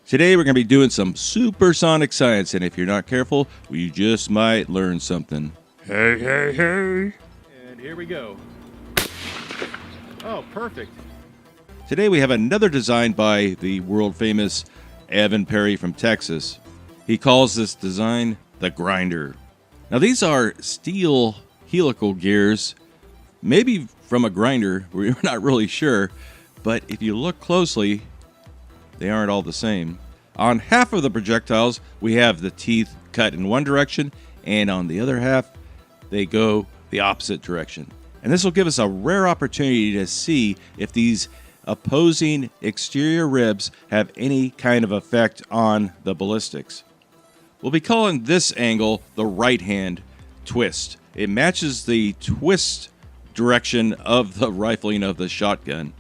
Today we're going to be doing some supersonic science, and if you're not careful, you just might learn something. Hey, hey, hey. And here we go. Oh, perfect. Today we have another design by the world-famous Evan Perry from Texas. He calls this design the grinder. Now these are steel helical gears, maybe from a grinder, we're not really sure, but if you look closely, they aren't all the same. On half of the projectiles, we have the teeth cut in one direction, and on the other half, they go the opposite direction. And this will give us a rare opportunity to see if these opposing exterior ribs have any kind of effect on the ballistics. We'll be calling this angle the right-hand twist. It matches the twist direction of the rifling of the shotgun.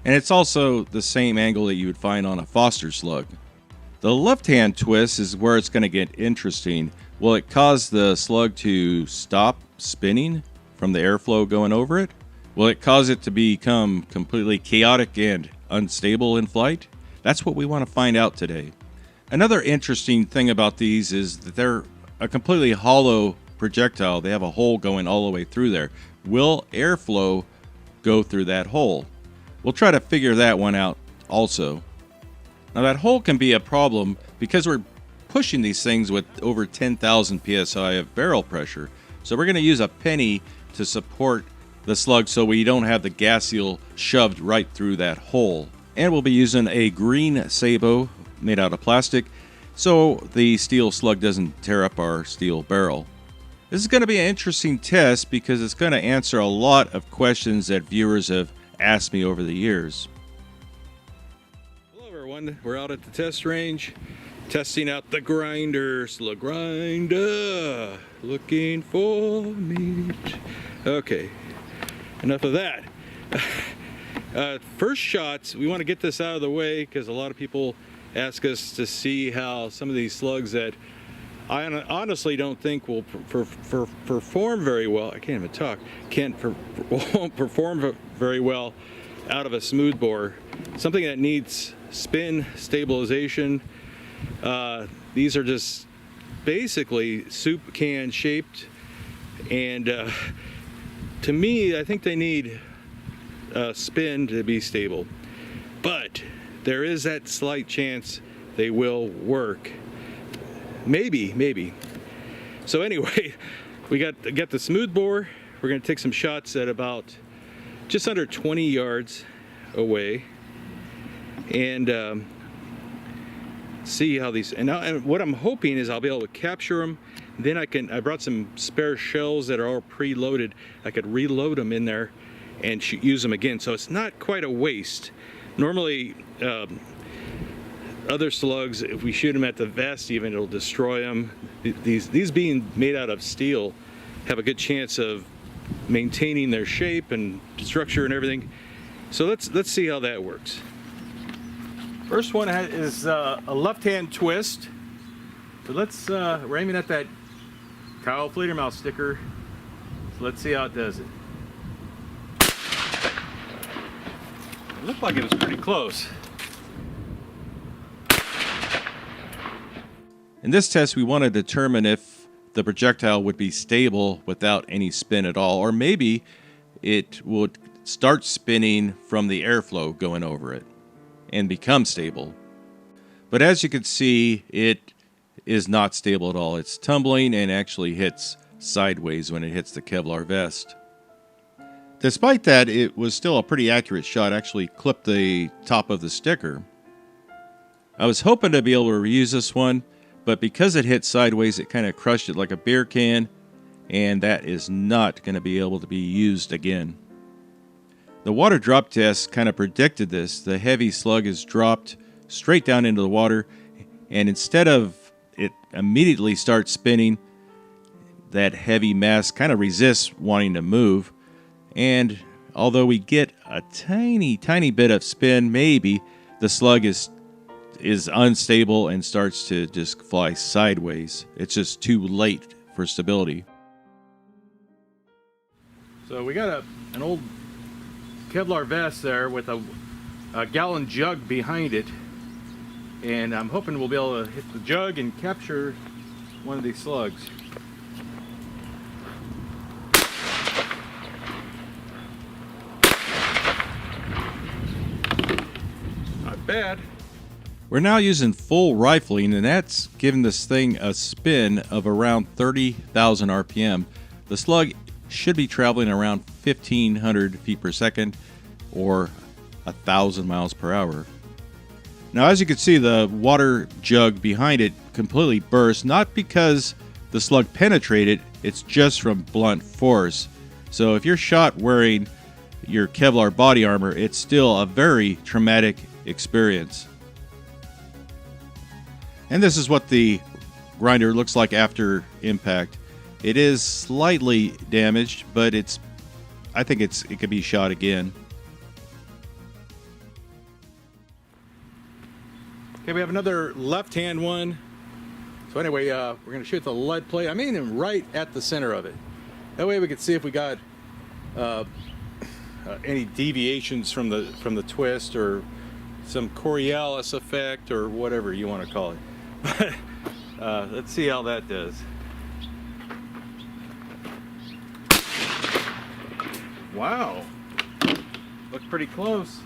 And it's also the same angle that you would find on a Foster slug. The left-hand twist is where it's going to get interesting. Will it cause the slug to stop spinning from the airflow going over it? Will it cause it to become completely chaotic and unstable in flight? That's what we want to find out today. Another interesting thing about these is that they're a completely hollow projectile. They have a hole going all the way through there. Will airflow go through that hole? We'll try to figure that one out also. Now that hole can be a problem because we're pushing these things with over 10,000 psi of barrel pressure. So we're going to use a penny to support the slug so we don't have the gas seal shoved right through that hole. And we'll be using a green sabot made out of plastic so the steel slug doesn't tear up our steel barrel. This is going to be an interesting test because it's going to answer a lot of questions that viewers have asked me over the years. Hello everyone, we're out at the test range testing out the grinder, slug grinder, looking for meat. Okay, enough of that. First shots, we want to get this out of the way because a lot of people ask us to see how some of these slugs that I honestly don't think will perform very well. I can't even talk. Won't perform very well out of a smooth bore. Something that needs spin stabilization. These are just basically soup can shaped, and to me, I think they need spin to be stable. But there is that slight chance they will work. Maybe. So anyway, we got the smooth bore. We're going to take some shots at about just under 20 yards away and see how these. And what I'm hoping is I'll be able to capture them. Then I brought some spare shells that are all preloaded. I could reload them in there and use them again. So it's not quite a waste. Normally. Other slugs, if we shoot them at the vest even, it'll destroy them. These being made out of steel have a good chance of maintaining their shape and structure and everything. So let's see how that works. First one is a left-hand twist. So we're aiming at that Kyle Fledermaus sticker. So let's see how it does it. It looked like it was pretty close. In this test, we want to determine if the projectile would be stable without any spin at all, or maybe it would start spinning from the airflow going over it and become stable. But as you can see, it is not stable at all. It's tumbling and actually hits sideways when it hits the Kevlar vest. Despite that, it was still a pretty accurate shot, actually clipped the top of the sticker. I was hoping to be able to reuse this one, but because it hit sideways, it kind of crushed it like a beer can, and that is not going to be able to be used again. The water drop test kind of predicted this. The heavy slug is dropped straight down into the water, and instead of it immediately start spinning, that heavy mass kind of resists wanting to move, and although we get a tiny bit of spin, maybe the slug is unstable and starts to just fly sideways. It's just too late for stability. So we got an old Kevlar vest there with a gallon jug behind it. and I'm hoping we'll be able to hit the jug and capture one of these slugs. Not bad. We're now using full rifling, and that's giving this thing a spin of around 30,000 RPM. The slug should be traveling around 1,500 feet per second, or 1,000 miles per hour. Now, as you can see, the water jug behind it completely burst, not because the slug penetrated, it's just from blunt force. So if you're shot wearing your Kevlar body armor, it's still a very traumatic experience. And this is what the grinder looks like after impact. It is slightly damaged, but I think it could be shot again. Okay, we have another left-hand one. So anyway, we're going to shoot the lead plate. I'm aiming right at the center of it. That way we can see if we got any deviations from the twist, or some Coriolis effect, or whatever you want to call it. Let's see how that does. Wow, looks pretty close.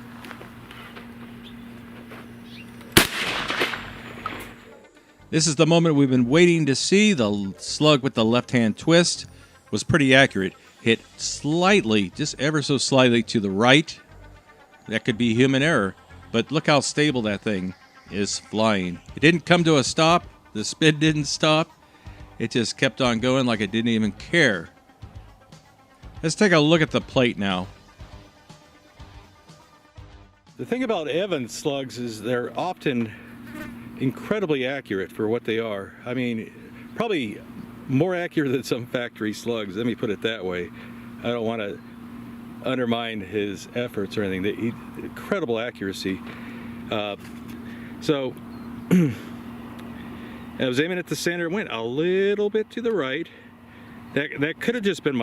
This is the moment we've been waiting to see. The slug with the left-hand twist was pretty accurate. Hit slightly, just ever so slightly to the right. That could be human error, but look how stable that thing is flying. It didn't come to a stop. The spin didn't stop. It just kept on going like it didn't even care. Let's take a look at the plate now. The thing about Evans slugs is they're often incredibly accurate for what they are. I mean, probably more accurate than some factory slugs, let me put it that way. I don't want to undermine his efforts or anything. Incredible accuracy. So I was aiming at the center, went a little bit to the right. That could have just been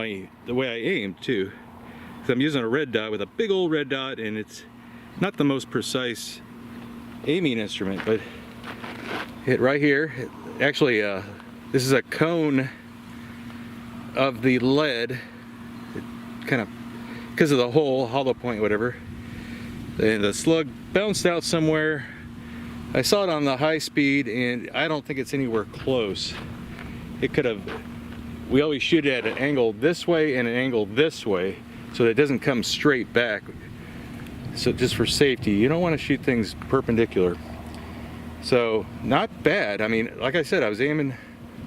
the way I aimed too. So I'm using a red dot with a big old red dot, and it's not the most precise aiming instrument, but hit right here. Actually, this is a cone of the lead. It kind of, because of the hole, hollow point, whatever. And the slug bounced out somewhere. I saw it on the high speed, and I don't think it's anywhere close. It could have, we always shoot it at an angle this way and an angle this way, so that it doesn't come straight back. So just for safety, you don't want to shoot things perpendicular. So not bad. I mean, like I said, I was aiming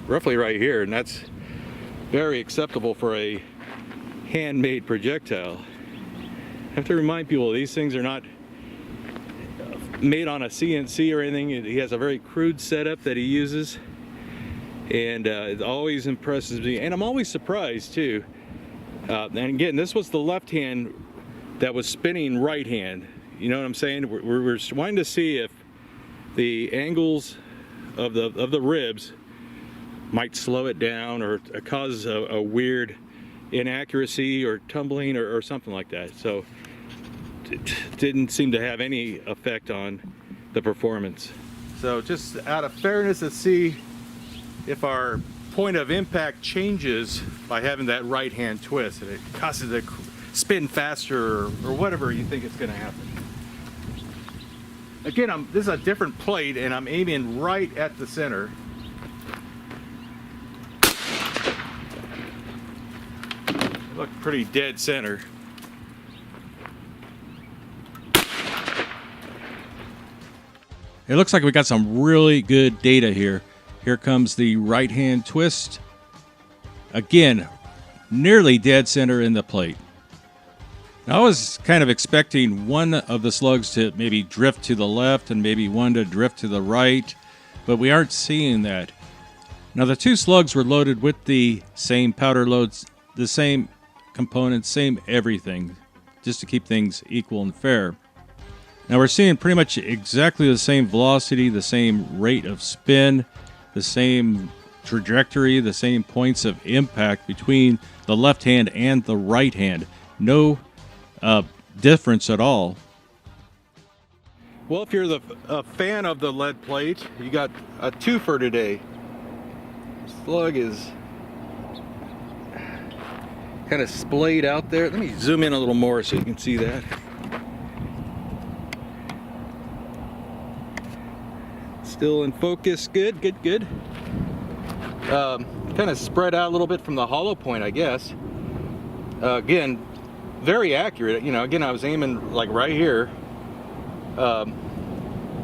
roughly right here, and that's very acceptable for a handmade projectile. I have to remind people these things are not made on a CNC or anything. He has a very crude setup that he uses, and it always impresses me, and I'm always surprised too. And again, this was the left hand that was spinning right hand. You know what I'm saying? We're wanting to see if the angles of the ribs might slow it down or cause a weird inaccuracy or tumbling or something like that. So it didn't seem to have any effect on the performance. So just out of fairness, let's see if our point of impact changes by having that right hand twist, and it causes it to spin faster or whatever you think it's going to happen. Again, this is a different plate, and I'm aiming right at the center. It looked pretty dead center. It looks like we got some really good data here. Here comes the right hand twist. Again, nearly dead center in the plate. Now, I was kind of expecting one of the slugs to maybe drift to the left and maybe one to drift to the right, but we aren't seeing that. Now, the two slugs were loaded with the same powder loads, the same components, same everything, just to keep things equal and fair. Now, we're seeing pretty much exactly the same velocity, the same rate of spin, the same trajectory, the same points of impact between the left hand and the right hand. No difference at all. Well, if you're a fan of the lead plate, you got a twofer today. Slug is kind of splayed out there. Let me zoom in a little more so you can see that. Still in focus. Good, good, good. Kind of spread out a little bit from the hollow point, I guess. Again, very accurate. You know, again, I was aiming like right here.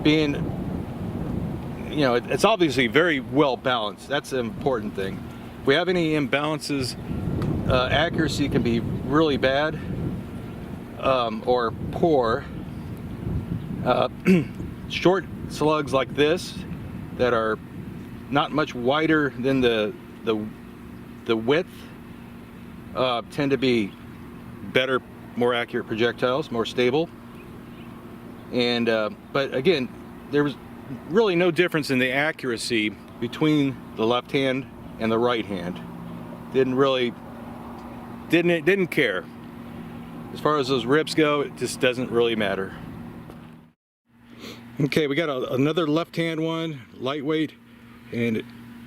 Being, you know, it's obviously very well balanced. That's the important thing. If we have any imbalances, accuracy can be really bad or poor. Short slugs like this that are not much wider than the width tend to be better, more accurate projectiles, more stable. And but again, there was really no difference in the accuracy between the left hand and the right hand. Didn't care. As far as those ribs go, it just doesn't really matter. Okay, we got another left hand one, lightweight, and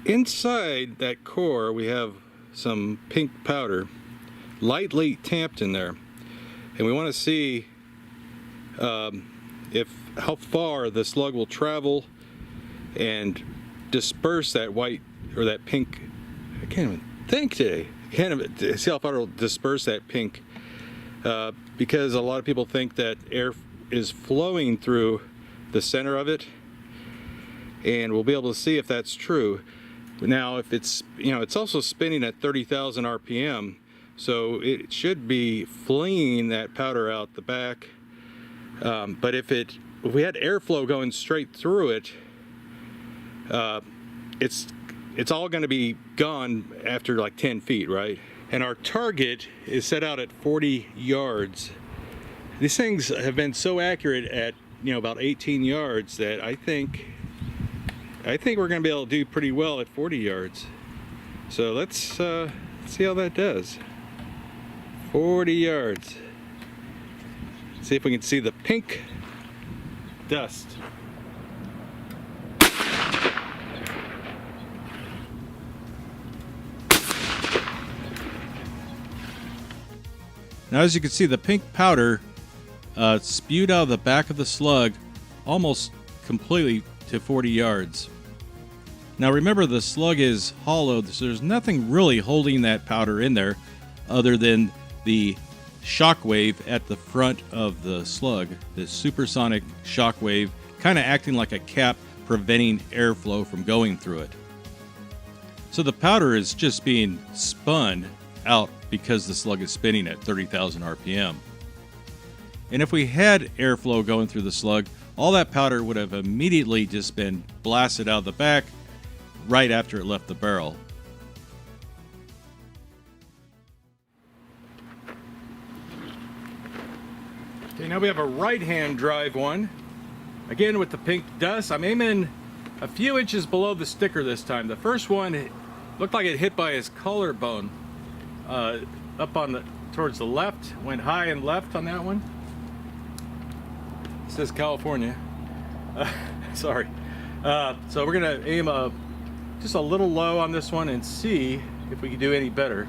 inside that core we have some pink powder, lightly tamped in there, and we want to see how far the slug will travel and disperse that white or that pink. I can't even think today. Can't even see how far it'll disperse that pink, because a lot of people think that air is flowing through the center of it, and we'll be able to see if that's true. Now, if it's, you know, it's also spinning at 30,000 RPM, so it should be flinging that powder out the back. But if we had airflow going straight through it, it's all going to be gone after like 10 feet, right? And our target is set out at 40 yards. These things have been so accurate at, you know, about 18 yards that I think we're going to be able to do pretty well at 40 yards. So let's see how that does. 40 yards. See if we can see the pink dust. Now, as you can see, the pink powder spewed out of the back of the slug almost completely to 40 yards. Now remember, the slug is hollow, so there's nothing really holding that powder in there other than the shock wave at the front of the slug, the supersonic shock wave, kind of acting like a cap, preventing airflow from going through it. So the powder is just being spun out because the slug is spinning at 30,000 RPM. And if we had airflow going through the slug, all that powder would have immediately just been blasted out of the back right after it left the barrel. Okay, now we have a right-hand drive one. Again with the pink dust. I'm aiming a few inches below the sticker this time. The first one looked like it hit by his collarbone. Up on towards the left, went high and left on that one. It says California. Sorry. So we're gonna aim just a little low on this one and see if we can do any better.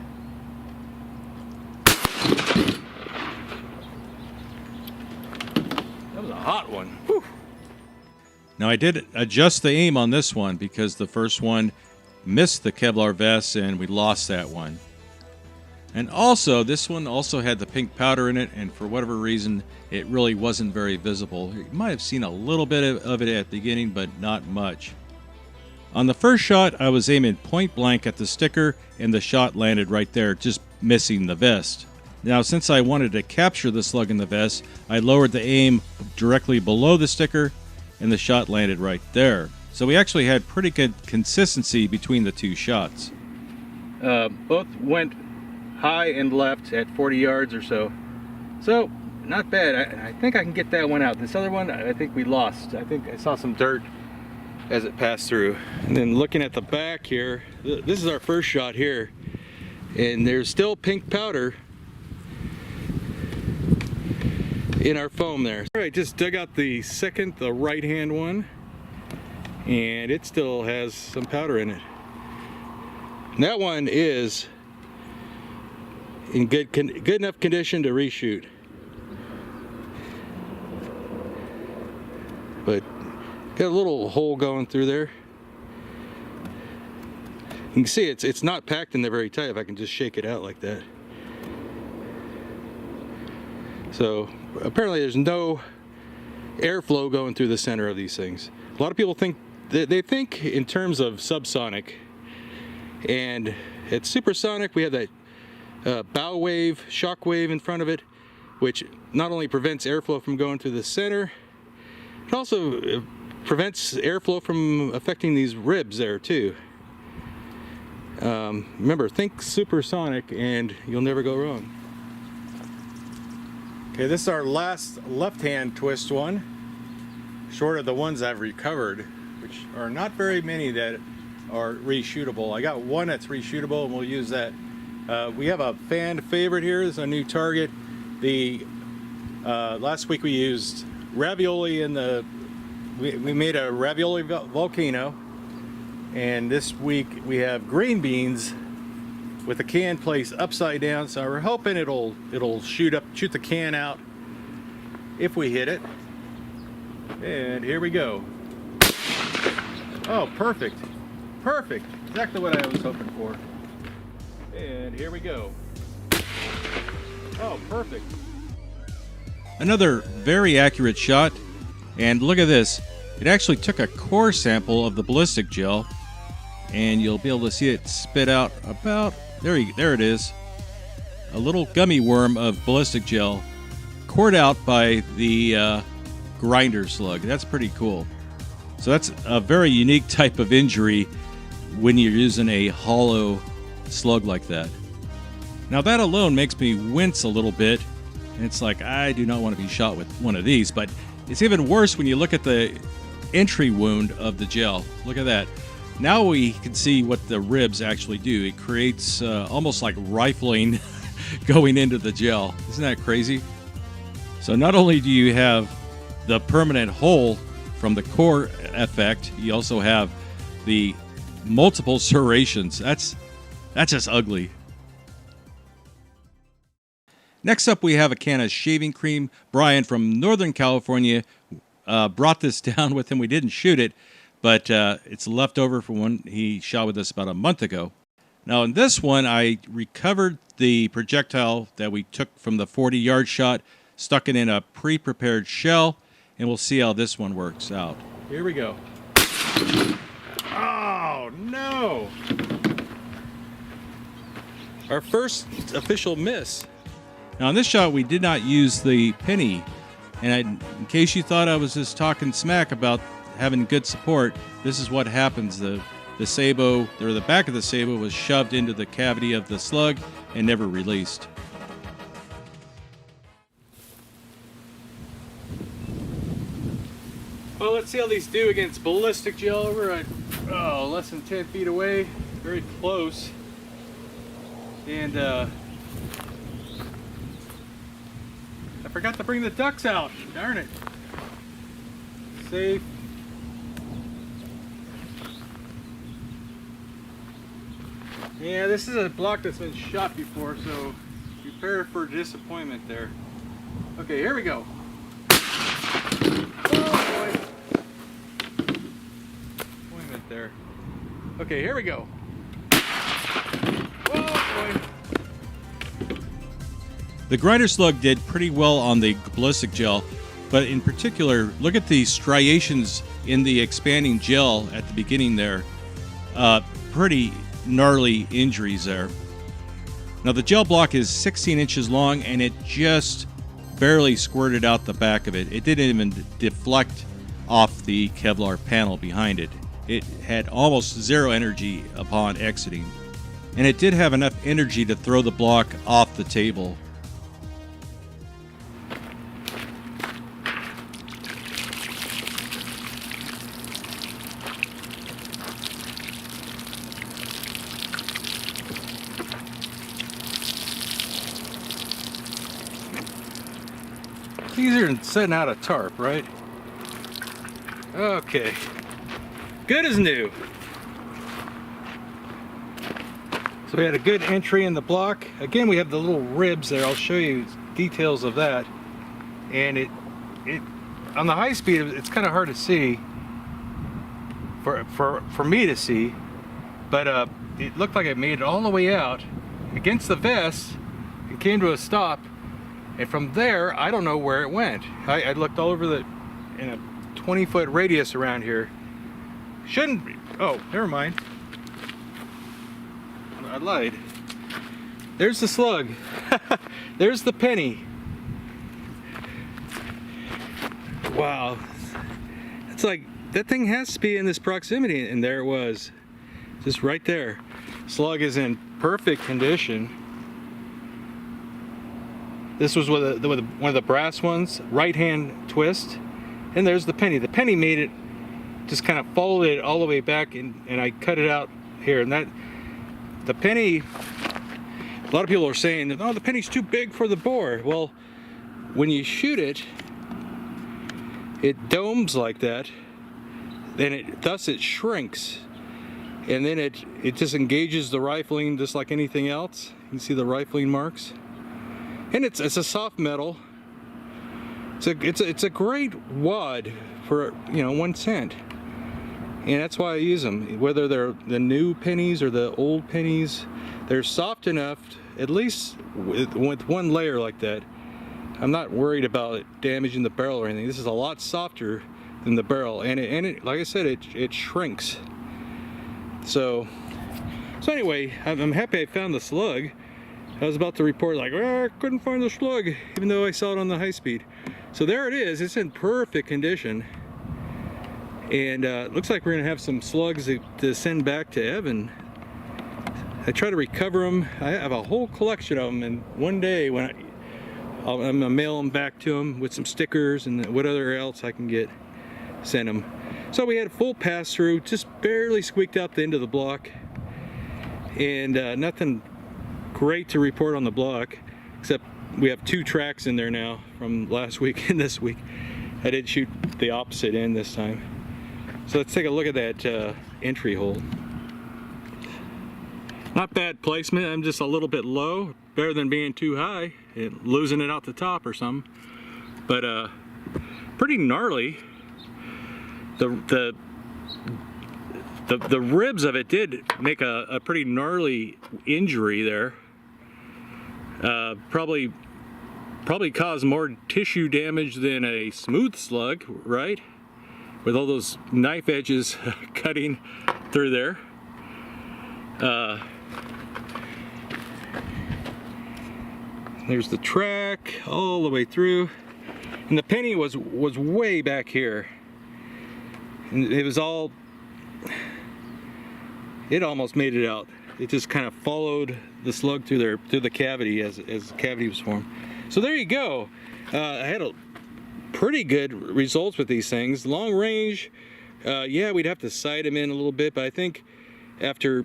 That was a hot one. Whew. Now I did adjust the aim on this one because the first one missed the Kevlar vest and we lost that one. And also, this one also had the pink powder in it, and for whatever reason, it really wasn't very visible. You might have seen a little bit of it at the beginning, but not much. On the first shot, I was aiming point blank at the sticker, and the shot landed right there, just missing the vest. Now, since I wanted to capture the slug in the vest, I lowered the aim directly below the sticker, and the shot landed right there. So we actually had pretty good consistency between the two shots. Both went high and left at 40 yards or so. So, not bad. I think I can get that one out. This other one, I think we lost. I think I saw some dirt as it passed through. And then looking at the back here, this is our first shot here. And there's still pink powder. in our foam there. All right, just dug out the right hand one, and it still has some powder in it. And that one is in good enough condition to reshoot. But got a little hole going through there. You can see it's not packed in there very tight if I can just shake it out like that. So apparently there's no airflow going through the center of these things. A lot of people think they think in terms of subsonic, and at supersonic we have that bow wave, shock wave in front of it, which not only prevents airflow from going through the center, it also prevents airflow from affecting these ribs there too. Remember, think supersonic and you'll never go wrong. Okay, this is our last left-hand twist one, short of the ones I've recovered, which are not very many that are reshootable. I got one that's reshootable and we'll use that. We have a fan favorite here. This is a new target. Last week we used ravioli in the, we made a ravioli volcano. And this week we have green beans with the can placed upside down, so we're hoping it'll shoot the can out if we hit it. And here we go. Oh, perfect. Perfect. Exactly what I was hoping for. And here we go. Oh, perfect. Another very accurate shot. And look at this. It actually took a core sample of the ballistic gel, and you'll be able to see it spit out about, there it is, a little gummy worm of ballistic gel cored out by the grinder slug. That's pretty cool. So that's a very unique type of injury when you're using a hollow slug like that. Now that alone makes me wince a little bit, and it's like, I do not want to be shot with one of these, but it's even worse when you look at the entry wound of the gel. Look at that. Now we can see what the ribs actually do. It creates almost like rifling going into the gel. Isn't that crazy? So not only do you have the permanent hole from the core effect, you also have the multiple serrations. That's just ugly. Next up, we have a can of shaving cream. Brian from Northern California brought this down with him. We didn't shoot it, but it's left over from when he shot with us about a month ago. Now, in this one, I recovered the projectile that we took from the 40-yard shot, stuck it in a pre-prepared shell, and we'll see how this one works out. Here we go. Oh, no! Our first official miss. Now, in this shot, we did not use the penny. And in case you thought I was just talking smack about having good support, this is what happens. The sabot, or the back of the sabot, was shoved into the cavity of the slug and never released. Well, let's see how these do against ballistic gel. We're at less than 10 feet away, very close. And I forgot to bring the ducks out. Darn it. Safe. Yeah, this is a block that's been shot before, so prepare for disappointment there. Okay, here we go. Oh boy. Disappointment there. Okay, here we go. Oh boy. The grinder slug did pretty well on the ballistic gel, but in particular, look at the striations in the expanding gel at the beginning there. Pretty gnarly injuries there. Now the gel block is 16 inches long and it just barely squirted out the back of it. It didn't even deflect off the Kevlar panel behind it. It had almost zero energy upon exiting. And it did have enough energy to throw the block off the table. easier than setting out a tarp, right? Okay. Good as new. So we had a good entry in the block. Again, we have the little ribs there. I'll show you details of that. And it on the high speed, it's kind of hard to see for me to see, but it looked like it made it all the way out against the vest. It came to a stop, and from there, I don't know where it went. I looked all over in a 20-foot radius around here. Shouldn't be. Oh, never mind. I lied. There's the slug. There's the penny. Wow. It's like, that thing has to be in this proximity, and there it was. Just right there. Slug is in perfect condition. This was with one of the brass ones, right hand twist. And there's the penny. The penny made it, just kind of followed it all the way back, and I cut it out here. And that, the penny, a lot of people are saying, oh, the penny's too big for the bore. Well, when you shoot it, it domes like that, then thus it shrinks, and then it just engages the rifling just like anything else. You can see the rifling marks, and it's a soft metal. It's a great wad for 1 cent, and that's why I use them. Whether they're the new pennies or the old pennies, they're soft enough, at least with one layer like that. I'm not worried about it damaging the barrel or anything. This is a lot softer than the barrel, and it like I said, it shrinks. So anyway, I'm happy I found the slug. I was about to report like, I couldn't find the slug, even though I saw it on the high speed. So there it is. It's in perfect condition, and it looks like we're gonna have some slugs to send back to Evan. I try to recover them. I have a whole collection of them, and one day when I'm gonna mail them back to them with some stickers and whatever else I can get, send them. So we had a full pass through, just barely squeaked out the end of the block, and nothing great to report on the block, except we have 2 tracks in there now from last week and this week. I did shoot the opposite end this time. So let's take a look at that entry hole. Not bad placement. I'm just a little bit low, better than being too high and losing it out the top or something. But pretty gnarly. The ribs of it did make a pretty gnarly injury there. Probably caused more tissue damage than a smooth slug, right? With all those knife edges cutting through there. There's the track all the way through, and the penny was way back here, and it was all, it almost made it out. It just kind of followed the slug through the cavity as the cavity was formed. So there you go. I had a pretty good results with these things. Long range, yeah, we'd have to sight them in a little bit, but I think after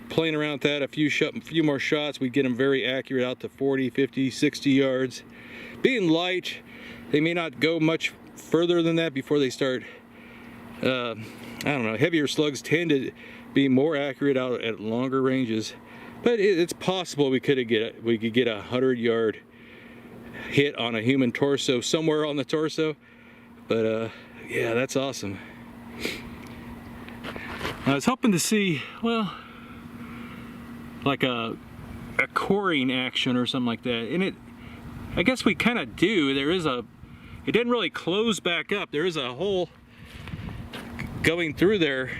playing around with that, a few more shots, we'd get them very accurate out to 40, 50, 60 yards. Being light, they may not go much further than that before they start, I don't know, heavier slugs tend to be more accurate out at longer ranges. But it's possible we could get a 100-yard hit on a human torso, somewhere on the torso. But yeah, that's awesome. I was hoping to see, well, like a coring action or something like that, and I guess we kind of do. It didn't really close back up. There is a hole going through there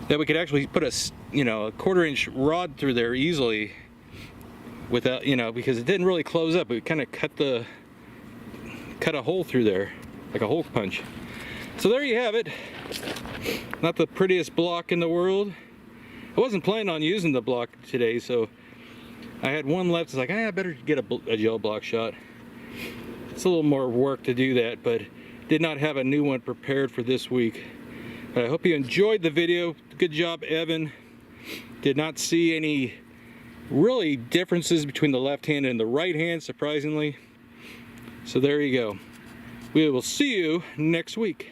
that we could actually put a 1/4-inch rod through there easily without, because it didn't really close up. We kind of cut a hole through there like a hole punch. So there you have it. Not the prettiest block in the world. I wasn't planning on using the block today, so I had one left. It's like, I better get a gel block shot. It's a little more work to do that, but did not have a new one prepared for this week. But I hope you enjoyed the video. Good job, Evan. Did not see any really differences between the left hand and the right hand, surprisingly. So there you go. We will see you next week.